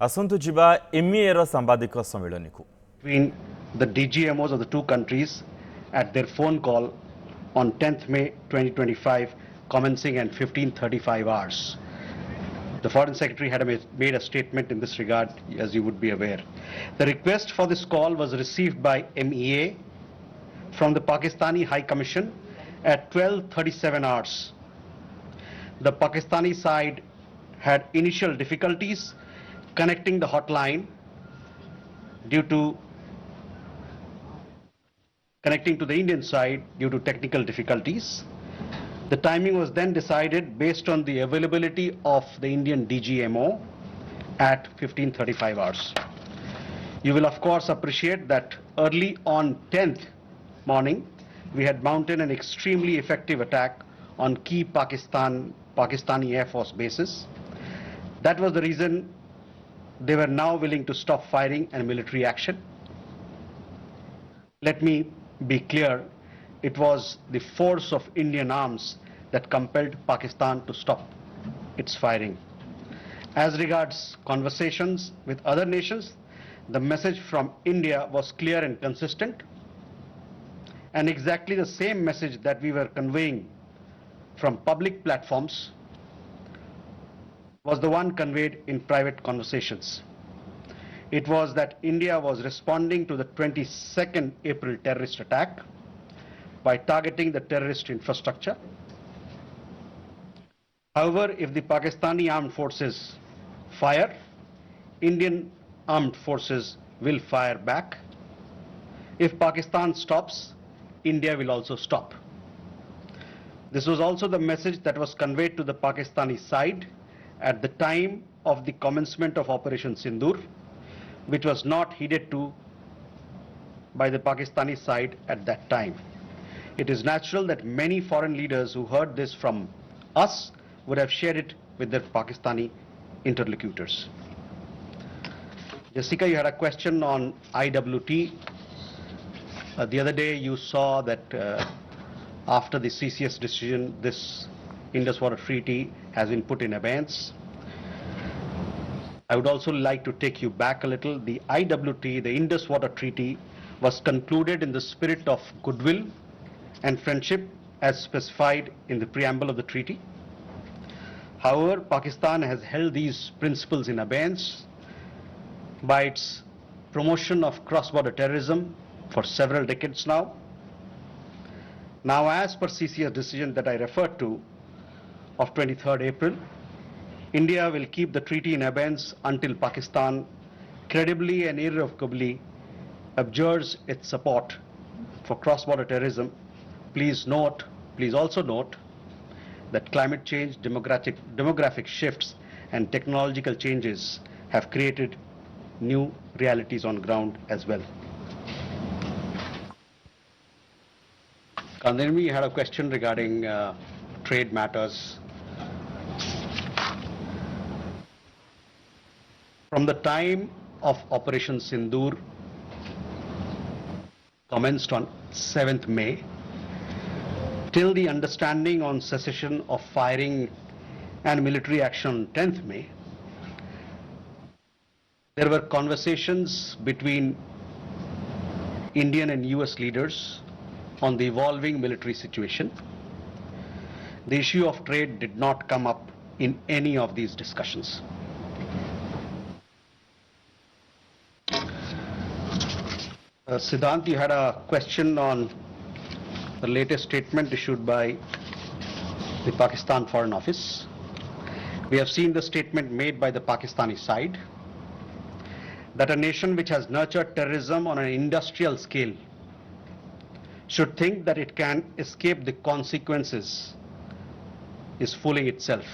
आसंतु जिबा MEA ର ସାମ୍ବାଦିକ ସମ୍ମିଳନୀକୁ between the DGMOs of the two countries at their phone call on 10th May 2025 commencing at 15:35 hours. The Foreign Secretary had made a statement in this regard, as you would be aware. The request for this call was received by MEA from the Pakistani High Commission at 12:37 hours. The Pakistani side had initial difficulties connecting the hotline due to connecting to the Indian side due to technical difficulties. The timing was then decided based on the availability of the Indian DGMO at 15:35 hours. You will of course appreciate that early on 10th morning we had mounted an extremely effective attack on key Pakistani Air Force bases. That was the reason they were now willing to stop firing and military action. Let me be clear, it was the force of Indian arms that compelled Pakistan to stop its firing. As regards conversations with other nations, the message from India was clear and consistent, and exactly the same message that we were conveying from public platforms was the one conveyed in private conversations. It was that India was responding to the 22nd April terrorist attack by targeting the terrorist infrastructure. However, if the Pakistani armed forces fire, Indian armed forces will fire back. If Pakistan stops, India will also stop. This was also the message that was conveyed to the Pakistani side at the time of the commencement of Operation Sindoor, which was not heeded to by the Pakistani side at that time. It is natural that many foreign leaders who heard this from us would have shared it with their Pakistani interlocutors. Jessica, you had a question on IWT. The other day you saw that after the CCS decision, this Indus Water Treaty has been put in abeyance. I would also like to take you back a little. The IWT, the Indus Water Treaty, was concluded in the spirit of goodwill and friendship as specified in the preamble of the treaty. However, Pakistan has held these principles in abeyance by its promotion of cross-border terrorism for several decades now. Now, as per CCS decision that I referred to of 23rd April, India will keep the treaty in abeyance until Pakistan credibly and irrevocably abjures its support for cross-border terrorism. Please also note that climate change, demographic shifts and technological changes have created new realities on ground as well. Kandirmi had a question regarding trade matters. From the time of Operation Sindoor commenced on 7th May till the understanding on cessation of firing and military action on 10th May, there were conversations between Indian and US leaders on the evolving military situation. The issue of trade did not come up in any of these discussions. Siddhant, you had a question on the latest statement issued by the Pakistan Foreign Office. We have seen the statement made by the Pakistani side that a nation which has nurtured terrorism on an industrial scale should think that it can escape the consequences is fooling itself.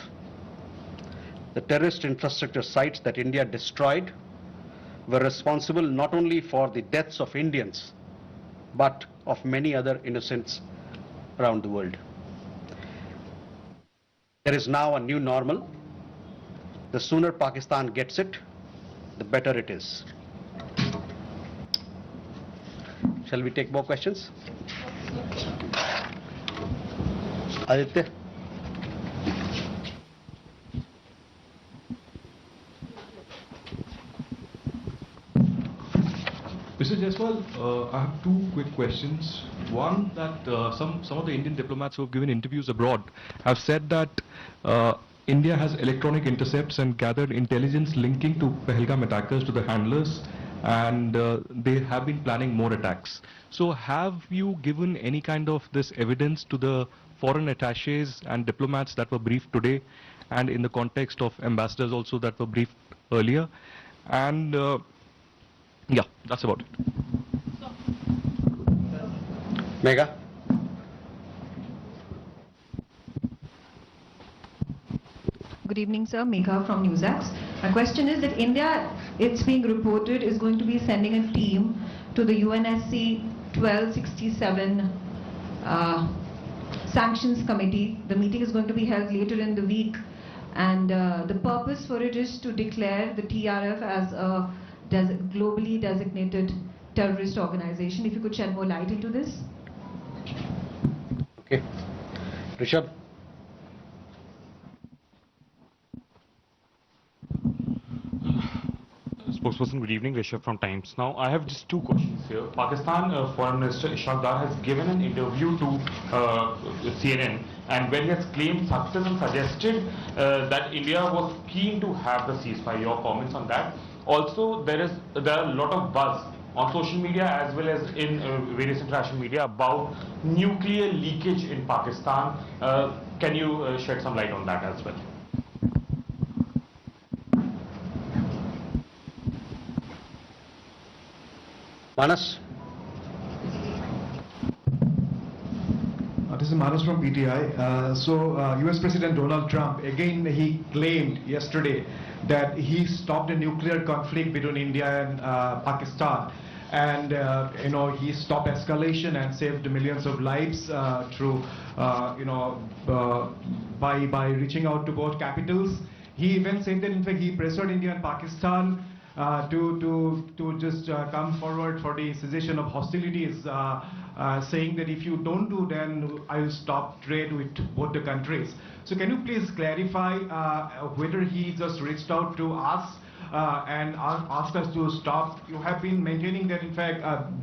The terrorist infrastructure sites that India destroyed were responsible not only for the deaths of Indians, but of many other innocents around the world. There is now a new normal. The sooner Pakistan gets it, the better it is. Shall we take more questions? Aditya? Mr. Jaiswal, I have two quick questions. One, that some of the Indian diplomats who have given interviews abroad have said that India has electronic intercepts and gathered intelligence linking to Pahalgam attackers to the handlers, and they have been planning more attacks. So have you given any kind of this evidence to the foreign attaches and diplomats that were briefed today, and in the context of ambassadors also that were briefed earlier? And yeah, that's about it. Mega. Good evening, sir. Megha from Newsax. My question is that India, it's being reported, is going to be sending a team to the UNSC 1267 Sanctions Committee. The meeting is going to be held later in the week, and the purpose for it is to declare the TRF as a globally designated terrorist organization. If you could shed more light into this. Okay. Rishabh. Spokesperson, good evening. Rishabh from Times. Now, I have just two questions here. Pakistan Foreign Minister Ishaq Dar has given an interview to CNN, and where he has claimed success and suggested that India was keen to have the ceasefire. Your comments on that? Also, there are a lot of buzz on social media as well as in various international media about nuclear leakage in Pakistan. Can you shed some light on that as well? Manas. This is Manas from PTI. US President Donald Trump, again, he claimed yesterday that he stopped a nuclear conflict between India and Pakistan. And, he stopped escalation and saved millions of lives through, by reaching out to both capitals. He even said that, in fact, he pressured India and Pakistan to just come forward for the cessation of hostilities, saying that if you don't do, then I will stop trade with both the countries. So can you please clarify whether he just reached out to us and asked us to stop? You have been maintaining that, in fact,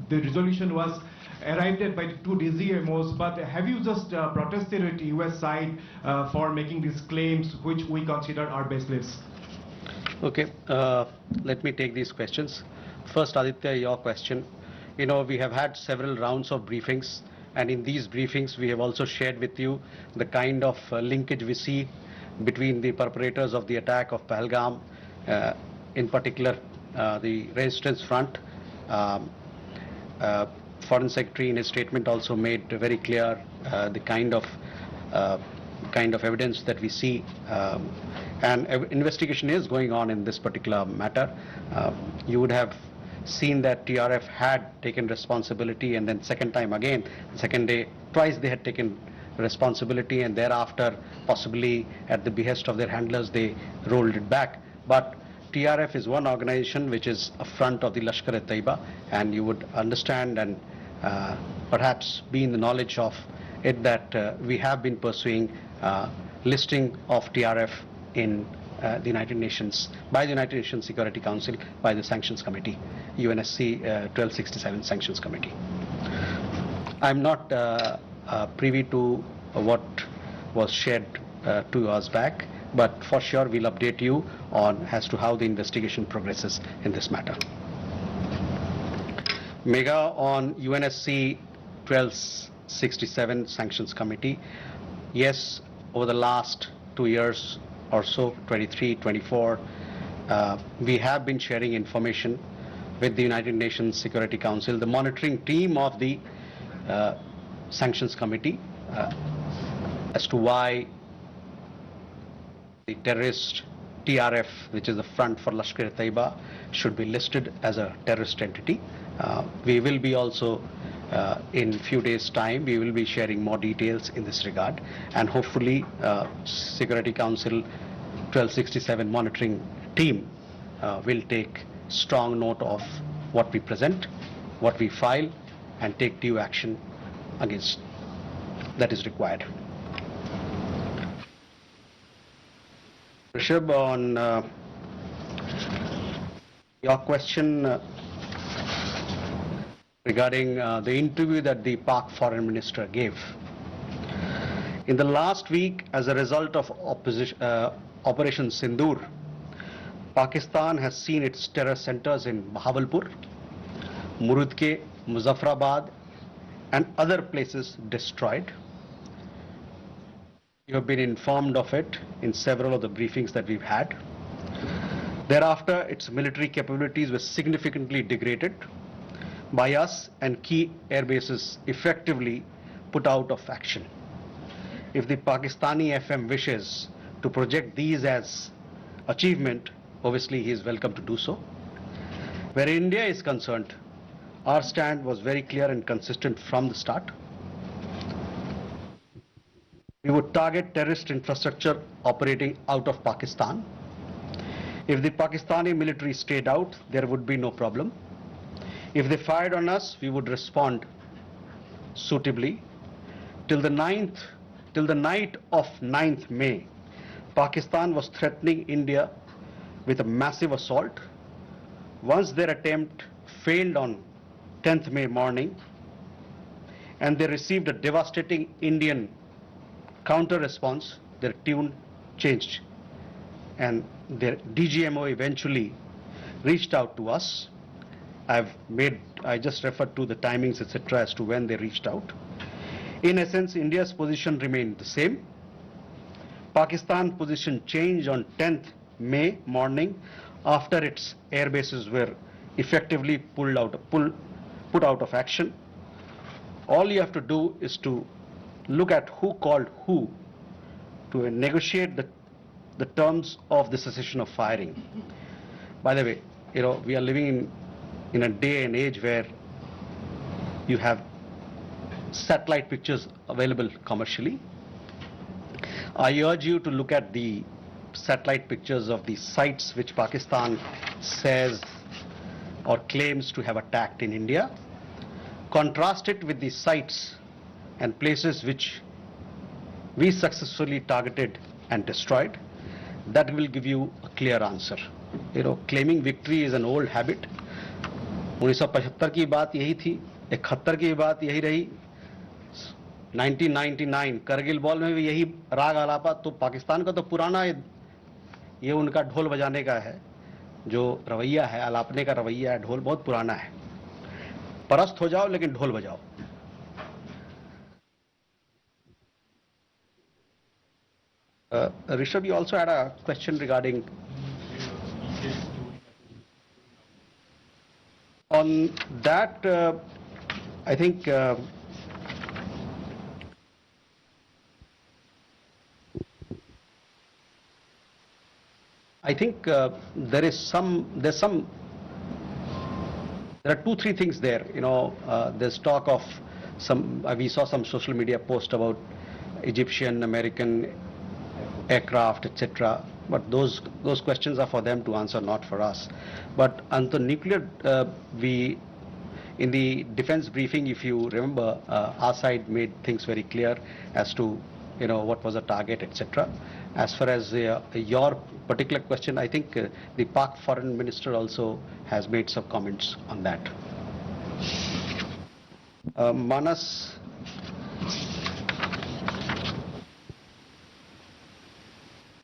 the resolution was arrived at by two DCMOs, but have you just protested with the US side for making these claims, which we consider are baseless? Okay, let me take these questions. First, Aditya, your question. We have had several rounds of briefings, and in these briefings, we have also shared with you the kind of linkage we see between the perpetrators of the attack of Pahalgam, in particular the Resistance Front. Foreign Secretary in his statement also made very clear the kind of evidence that we see, and investigation is going on in this particular matter. You would have seen that TRF had taken responsibility, and then second day, twice they had taken responsibility, and thereafter, possibly at the behest of their handlers, they rolled it back. But TRF is one organization which is a front of the Lashkar-e-Taiba, and you would understand and perhaps be in the knowledge of it that we have been pursuing listing of TRF in the United Nations, by the United Nations Security Council, by the Sanctions Committee, UNSC 1267 Sanctions Committee. I'm not privy to what was shared 2 hours back, but for sure we'll update you on as to how the investigation progresses in this matter. Mega on UNSC 1267 Sanctions Committee. Yes, over the last 2 years or so, 23, 24, we have been sharing information with the United Nations Security Council, the monitoring team of the Sanctions Committee, as to why the terrorist TRF, which is the front for Lashkar-e-Taiba, should be listed as a terrorist entity. We will be also, in few days' time, we will be sharing more details in this regard, and hopefully Security Council 1267 monitoring team will take strong note of what we present, what we file, and take due action against that is required. Rishabh, on your question regarding the interview that the Pak Foreign Minister gave. In the last week, as a result of Operation Sindoor, Pakistan has seen its terror centers in Bahawalpur, Murudke, Muzaffarabad, and other places destroyed. You have been informed of it in several of the briefings that we've had. Thereafter, its military capabilities were significantly degraded by us and key air bases effectively put out of action. If the Pakistani FM wishes to project these as achievement, obviously he is welcome to do so. Where India is concerned, our stand was very clear and consistent from the start. We would target terrorist infrastructure operating out of Pakistan. If the Pakistani military stayed out, there would be no problem. If they fired on us, we would respond suitably. Till the night of 9th May, Pakistan was threatening India with a massive assault. Once their attempt failed on 10th May morning, and they received a devastating Indian counter response, their tune changed, and their DGMO eventually reached out to us. I just referred to the timings, etc., as to when they reached out. In essence, India's position remained the same. Pakistan's position changed on 10th May morning after its air bases were effectively put out of action. All you have to do is to look at who called who to negotiate the terms of the cessation of firing. By the way, we are living in a day and age where you have satellite pictures available commercially. I urge you to look at the satellite pictures of the sites which Pakistan says or claims to have attacked in India. Contrast it with the sites and places which we successfully targeted and destroyed. That will give you a clear answer. Claiming victory is an old habit. 1975 की बात यही थी, 71 की बात यही रही, 1999 Kargil war में भी यही राग आलापा. तो पाकिस्तान का तो पुराना ये उनका ढोल बजाने का है, जो रवैया है, आलापने का रवैया है, ढोल बहुत पुराना है. परस्त हो जाओ लेकिन ढोल बजाओ. Rishabh, you also had a question regarding on that. I think there are 2-3 things there. There's talk of we saw some social media post about Egyptian, American aircraft, etc. But those questions are for them to answer, not for us. But on the nuclear, in the defense briefing, if you remember, our side made things very clear as to what was the target, etc. As far as your particular question, I think the Pak Foreign Minister also has made some comments on that. Manas,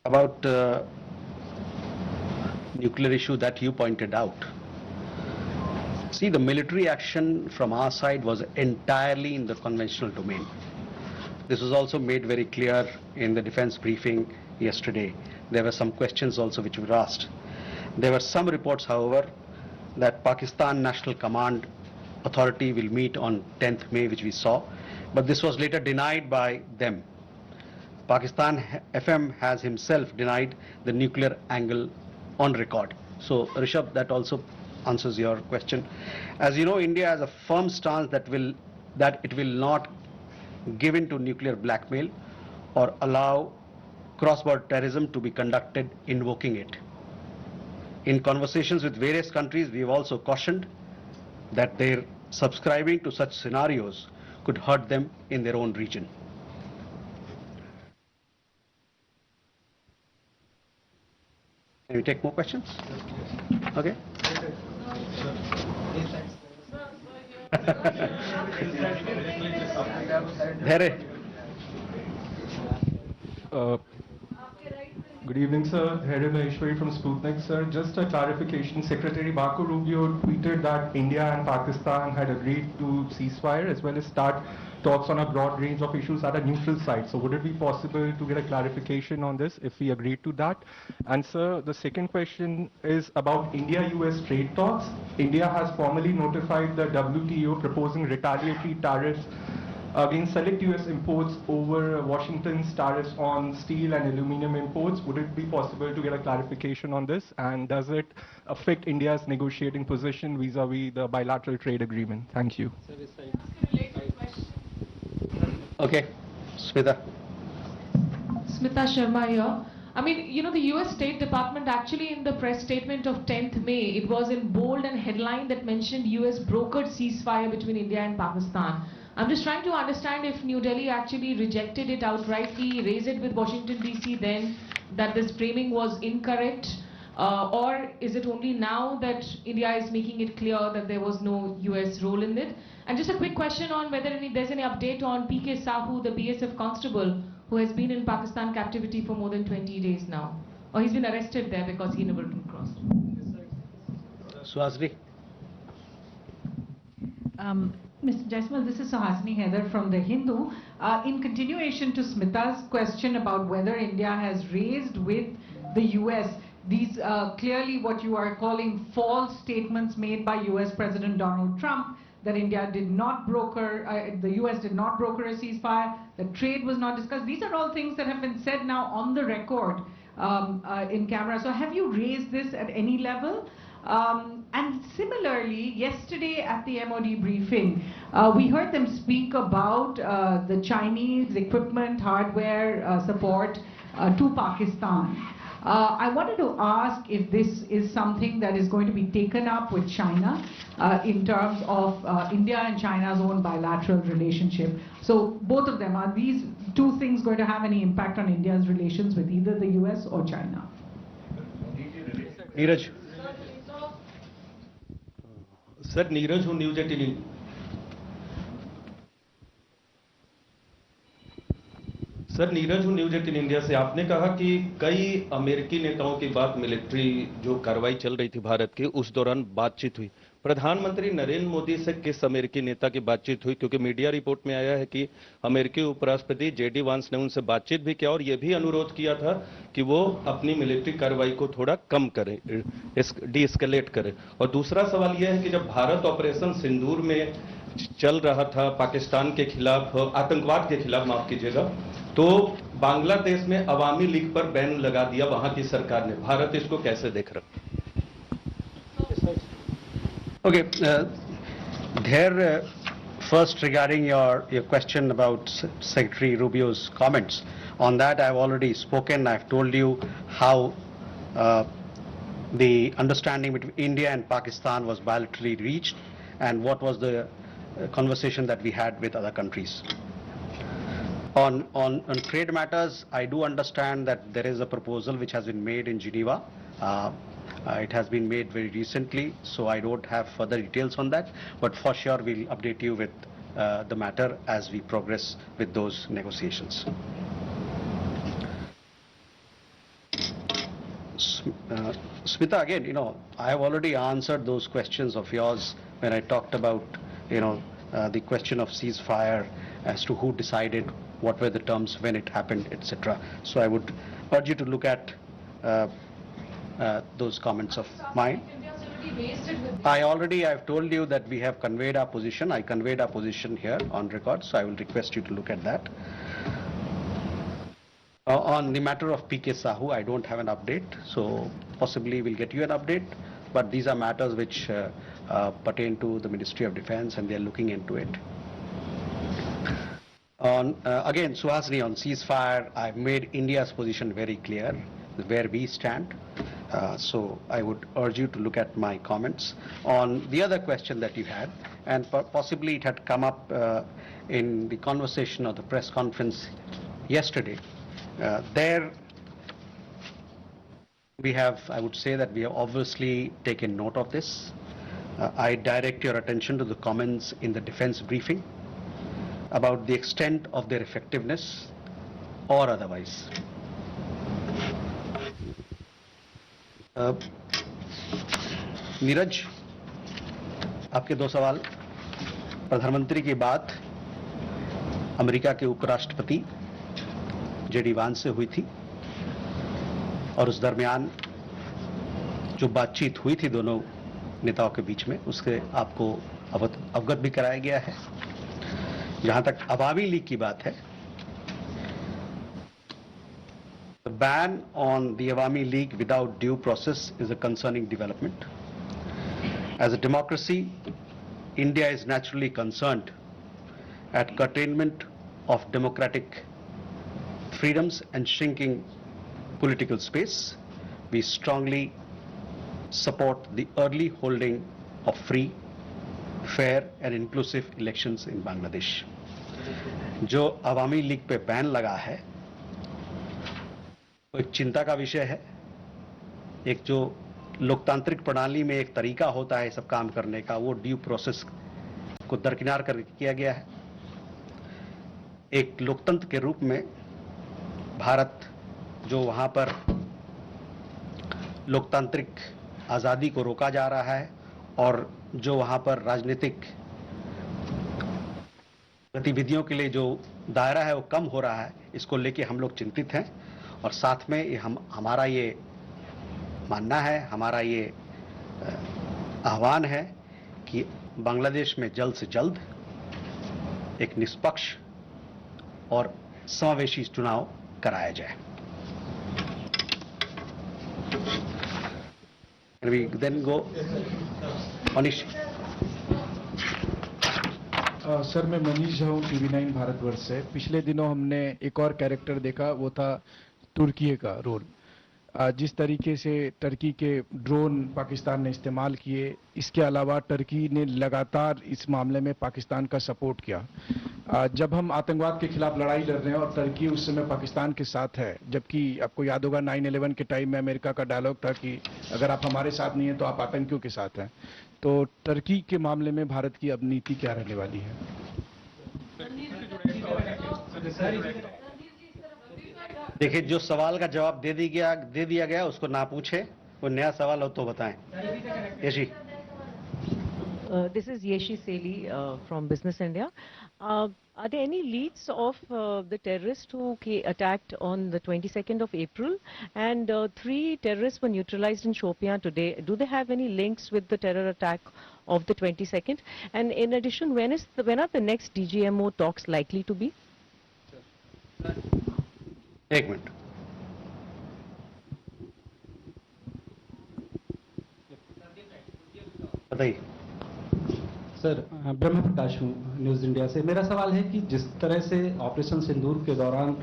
about nuclear issue that you pointed out. See, the military action from our side was entirely in the conventional domain. This was also made very clear in the defense briefing yesterday. There were some questions also which were asked. There were some reports, however, that Pakistan National Command Authority will meet on 10th May, which we saw, but this was later denied by them. Pakistan FM has himself denied the nuclear angle on record. So, Rishabh, that also answers your question. As you know, India has a firm stance that it will not give in to nuclear blackmail or allow cross-border terrorism to be conducted invoking it. In conversations with various countries, we have also cautioned that their subscribing to such scenarios could hurt them in their own region. Can we take more questions? Okay. There. Good evening, sir. Here is Maheshwari from Sputnik, sir. Just a clarification. Secretary Baku Rubio tweeted that India and Pakistan had agreed to ceasefire as well as start talks on a broad range of issues at a neutral site. So would it be possible to get a clarification on this if we agreed to that? And sir, the second question is about India-US trade talks. India has formally notified the WTO proposing retaliatory tariffs against select US imports over Washington's tariffs on steel and aluminum imports. Would it be possible to get a clarification on this? And does it affect India's negotiating position vis-a-vis the bilateral trade agreement? Thank you. Okay, Smita. Smita Sharma here. I mean, you know, the US State Department actually in the press statement of 10th May, it was in bold and headline that mentioned US brokered ceasefire between India and Pakistan. I'm just trying to understand if New Delhi actually rejected it outrightly, raised it with Washington DC then, that this framing was incorrect, or is it only now that India is making it clear that there was no US role in it? And just a quick question on whether there's any update on PK Sahu, the BSF constable, who has been in Pakistan captivity for more than 20 days now. Or he's been arrested there because he inadvertently crossed. Suhasini. Mr. Jaiswal, this is Suhasini Haider from The Hindu. In continuation to Smita's question about whether India has raised with the US these clearly what you are calling false statements made by US President Donald Trump, that India did not broker, the US did not broker a ceasefire, that trade was not discussed. These are all things that have been said now on the record in camera. So have you raised this at any level? And similarly, yesterday at the MOD briefing, we heard them speak about the Chinese equipment, hardware support to Pakistan. I wanted to ask if this is something that is going to be taken up with China in terms of India and China's own bilateral relationship. So both of them, are these two things going to have any impact on India's relations with either the US or China? Neeraj. Sir Neeraj हूँ news 18 sir Neeraj हूँ news 18 India से। आपने कहा कि कई अमेरिकी नेताओं की बात मिलिट्री जो कार्रवाई चल रही थी भारत की उस दौरान बातचीत हुई। प्रधानमंत्री नरेंद्र मोदी से किस अमेरिकी नेता की बातचीत हुई? क्योंकि मीडिया रिपोर्ट में आया है कि अमेरिकी उपराष्ट्रपति जेडी वांस ने उनसे बातचीत भी किया और यह भी अनुरोध किया था कि वो अपनी मिलिट्री कार्रवाई को थोड़ा कम करें, डी एस्केलेट करें। और दूसरा सवाल यह है कि जब भारत ऑपरेशन सिंदूर में चल रहा था पाकिस्तान के खिलाफ, आतंकवाद के खिलाफ माफ कीजिएगा, तो बांग्लादेश में अवामी लीग पर बैन लगा दिया वहां की सरकार ने। भारत इसको कैसे देख रहा? Okay, first regarding your question about Secretary Rubio's comments, on that I've already spoken. I've told you how the understanding between India and Pakistan was bilaterally reached and what was the conversation that we had with other countries. On trade matters, I do understand that there is a proposal which has been made in Geneva. It has been made very recently, so I don't have further details on that, but for sure we'll update you with the matter as we progress with those negotiations. Smita, again, I have already answered those questions of yours when I talked about, the question of ceasefire as to who decided, what were the terms, when it happened, etc. So I would urge you to look at those comments of mine. I've told you that we have conveyed our position. I conveyed our position here on record, so I will request you to look at that. On the matter of PK Sahu, I don't have an update, so possibly we'll get you an update, but these are matters which pertain to the Ministry of Defense and they're looking into it. Again, Suhasini, on ceasefire, I've made India's position very clear, where we stand. So I would urge you to look at my comments. On the other question that you had, and possibly it had come up in the conversation or the press conference yesterday, there we have, I would say that we have obviously taken note of this. I direct your attention to the comments in the defense briefing about the extent of their effectiveness or otherwise. Neeraj, आपके दो सवाल। प्रधानमंत्री की बात America के उपराष्ट्रपति JD वांस से हुई थी और उस दरमियान जो बातचीत हुई थी दोनों नेताओं के बीच में, उसके आपको अवगत भी कराया गया है। जहां तक अवामी लीग की बात है, the ban on the Awami League without due process is a concerning development. As a democracy, India is naturally concerned at curtailment of democratic freedoms and shrinking political space. We strongly support the early holding of free, fair and inclusive elections in Bangladesh. जो अवामी league पे ban लगा है वो एक चिंता का विषय है। एक जो लोकतांत्रिक प्रणाली में एक तरीका होता है सब काम करने का, वो ड्यू प्रोसेस को दरकिनार कर किया गया है। एक लोकतंत्र के रूप में भारत जो वहां पर लोकतांत्रिक आजादी को रोका जा रहा है और जो वहां पर राजनीतिक गतिविधियों के लिए जो दायरा है वो कम हो रहा है, इसको लेके हम लोग चिंतित हैं। और साथ में हमारा ये मानना है, हमारा ये आह्वान है कि बांग्लादेश में जल्द से जल्द एक निष्पक्ष और समावेशी चुनाव कराया जाए। And we then go Manish. Sir, मैं मनीष झा हूँ, TV9 भारतवर्ष से। पिछले दिनों हमने एक और कैरेक्टर देखा, वो था तुर्की का रोल। जिस तरीके से टर्की के ड्रोन पाकिस्तान ने इस्तेमाल किए, इसके अलावा टर्की ने लगातार इस मामले में पाकिस्तान का सपोर्ट किया। जब हम आतंकवाद के खिलाफ लड़ाई लड़ रहे हैं और टर्की उस समय पाकिस्तान के साथ है, जबकि आपको याद होगा 9/11 के टाइम में अमेरिका का डायलॉग था कि अगर आप हमारे साथ नहीं हैं तो आप आतंकियों के साथ हैं। तो टर्की के मामले में भारत की अब नीति क्या रहने वाली है? देखिए, जो सवाल का जवाब दे दिया गया उसको ना पूछे, कोई नया सवाल हो तो बताएं। Yeshi. This is Yeshi Seli from Business India. Are there any leads of the terrorists who attacked on the 22nd of April? And 3 terrorists were neutralized in Shopian today. Do they have any links with the terror attack of the 22nd? And in addition, when are the next DGMO talks likely to be? एक minute. बताइए sir. ब्रह्म प्रकाश हूँ, news India से। मेरा सवाल है कि जिस तरह से ऑपरेशन सिंदूर के दौरान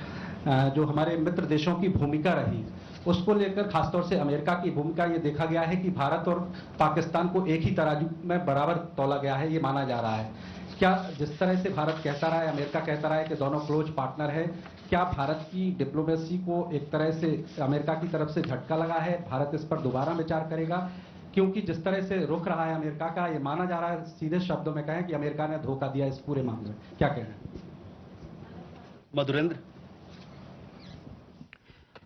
जो हमारे मित्र देशों की भूमिका रही, उसको लेकर खासतौर से अमेरिका की भूमिका, ये देखा गया है कि भारत और पाकिस्तान को एक ही तराजू में बराबर तौला गया है, ये माना जा रहा है। क्या जिस तरह से भारत कहता रहा है, अमेरिका कहता रहा है कि दोनों क्लोज पार्टनर है, क्या भारत की डिप्लोमेसी को एक तरह से अमेरिका की तरफ से झटका लगा है? भारत इस पर दोबारा विचार करेगा? क्योंकि जिस तरह से रुख रहा है अमेरिका का, ये माना जा रहा है, सीधे शब्दों में कहें कि अमेरिका ने धोखा दिया इस पूरे मामले में। क्या कह रहे हैं? मधुरेंद्र।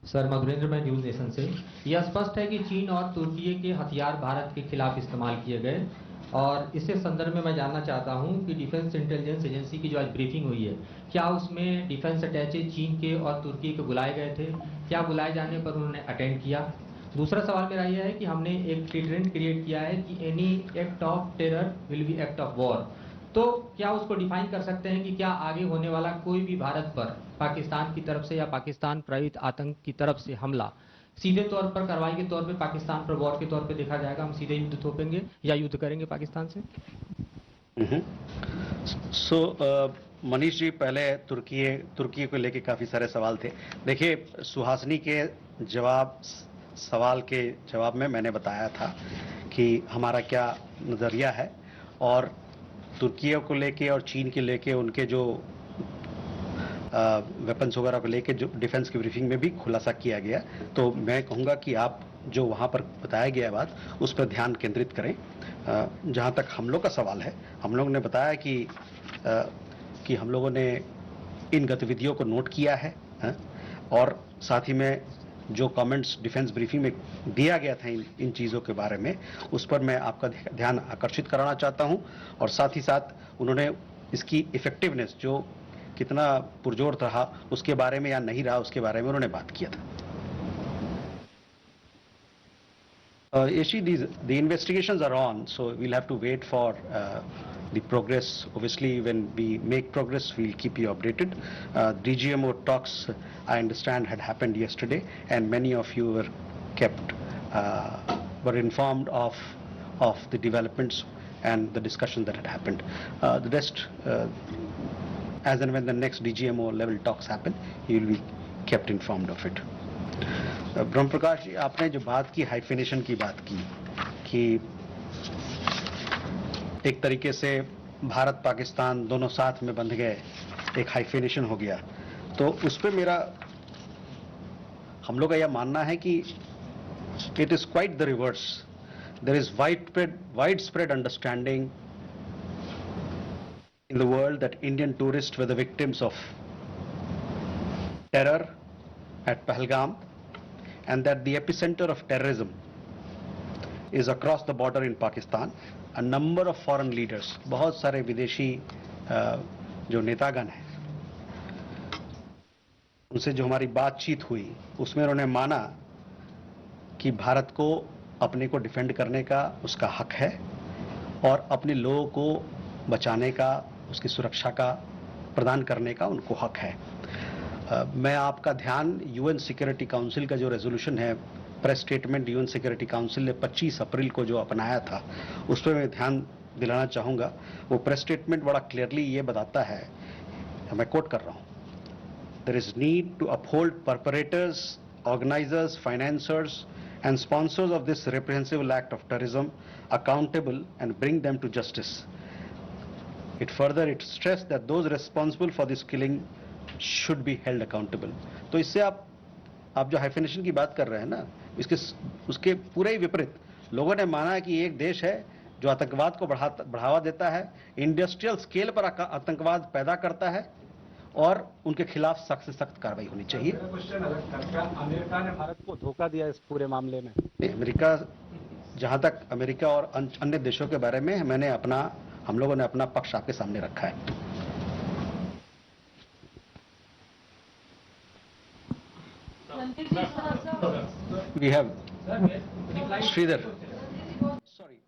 सर, मधुरेंद्र, मैं न्यूज़ नेशन से। यह स्पष्ट है कि चीन और तुर्की के हथियार भारत के खिलाफ इस्तेमाल किए गए, और इसी संदर्भ में मैं जानना चाहता हूं कि डिफेंस इंटेलिजेंस एजेंसी की जो आज ब्रीफिंग हुई है, क्या उसमें डिफेंस अटैचे चीन के और तुर्की के बुलाए गए थे? क्या बुलाए जाने पर उन्होंने अटेंड किया? दूसरा सवाल मेरा यह है कि हमने एक ट्रेंड क्रिएट किया है कि any act of terror will be act of war. तो क्या उसको डिफाइन कर सकते हैं कि क्या आगे होने वाला कोई भी भारत पर पाकिस्तान की तरफ से या पाकिस्तान प्रेरित आतंक की तरफ से हमला सीधे तौर पर कार्रवाई के तौर पे पाकिस्तान पर वॉर के तौर पे देखा जाएगा? हम सीधे युद्ध थोपेंगे या युद्ध करेंगे पाकिस्तान से? मनीष जी, पहले तुर्की को लेके काफी सारे सवाल थे। देखिए, सुहासिनी के सवाल के जवाब में मैंने बताया था कि हमारा क्या नजरिया है, और तुर्की को लेके और चीन के लेके उनके जो वेपन्स वगैरह को लेके जो डिफेंस की ब्रीफिंग में भी खुलासा किया गया। तो मैं कहूँगा कि आप जो वहाँ पर बताया गया बात, उस पर ध्यान केंद्रित करें। जहां तक हम लोग का सवाल है, हम लोग ने बताया कि हम लोगों ने इन गतिविधियों को नोट किया है, और साथ ही में जो कमेंट्स डिफेंस ब्रीफिंग में दिया गया था इन चीज़ों के बारे में, उस पर मैं आपका ध्यान आकर्षित कराना चाहता हूं, और साथ ही साथ उन्होंने इसकी इफेक्टिवनेस जो कितना पुरजोर रहा उसके बारे में या नहीं रहा उसके बारे में उन्होंने बात किया था। Yeshi, the investigations are on, so we'll have to wait for the progress. Obviously, when we make progress, we'll keep you updated. DGMO talks, I understand, had happened yesterday, and many of you were informed of the developments and the discussion that had happened. The rest, as and when the next DGMO level talks happen, you will be kept informed of it. ब्रह्म प्रकाश जी, आपने जो बात की hyphenation की बात की कि एक तरीके से भारत पाकिस्तान दोनों साथ में बंध गए, एक हाइफिनेशन हो गया, तो उस पर मेरा हम लोग का यह मानना है कि it is quite the reverse. There is widespread understanding in the world that Indian tourists were the victims of terror at Pahalgam, and that the epicenter of terrorism is across the border in Pakistan. A number of foreign leaders, बहुत सारे विदेशी जो नेतागण हैं, उनसे जो हमारी बातचीत हुई उसमें उन्होंने माना कि भारत को अपने को डिफेंड करने का उसका हक है और अपने लोगों को बचाने का, उसकी सुरक्षा का प्रदान करने का उनको हक है. मैं आपका ध्यान यूएन सिक्योरिटी काउंसिल का जो रेजोल्यूशन है, press statement UN security council ने 25 अप्रैल को जो अपनाया था, उस पर मैं ध्यान दिलाना चाहूँगा. वो प्रेस स्टेटमेंट बड़ा क्लियरली ये बताता है, मैं कोट कर रहा हूँ, there is need to uphold perpetrators, organisers, financiers and sponsors of this reprehensible act of terrorism accountable and bring them to justice. It stressed that those responsible for this killing should be held accountable. तो इससे आप जो hyphenation की बात कर रहे हैं ना, उसके पूरे ही विपरीत लोगों ने माना कि एक देश है जो आतंकवाद को बढ़ावा देता है, इंडस्ट्रियल स्केल पर आतंकवाद पैदा करता है, और उनके खिलाफ सख्त से सख्त कार्रवाई होनी चाहिए. अमेरिका ने भारत को धोखा दिया इस पूरे मामले में. अमेरिका, जहां तक अमेरिका और अन्य देशों के बारे में हम लोगों ने अपना पक्ष आपके सामने रखा है. We have Sridhar. Sorry,